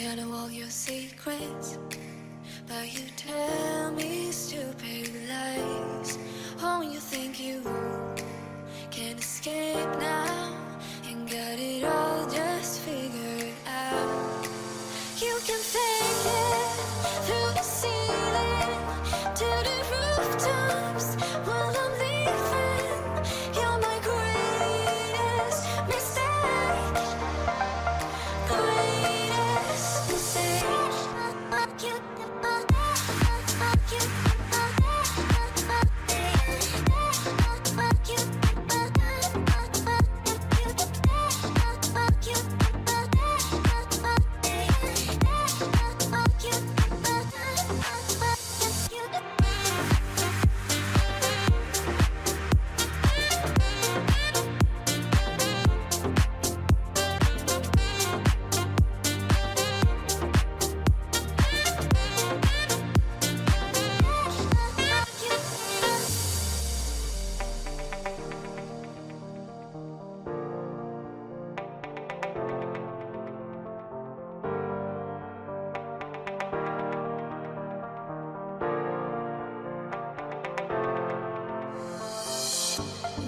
Maybe I know all your secrets, but you tell me stupid lies. Oh, you think you can escape now and got it all just figured out. You can fake it through the ceiling to the rooftops while I'm leaving. You're my greatest mistake, greatest mistake.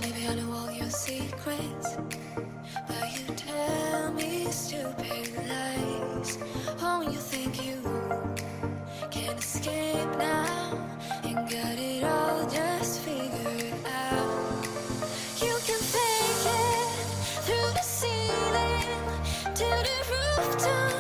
Maybe I know all your secrets, but you tell me stupid lies. Oh, you think you can escape now and got it all just figured out. You can fake it through the ceiling to the rooftop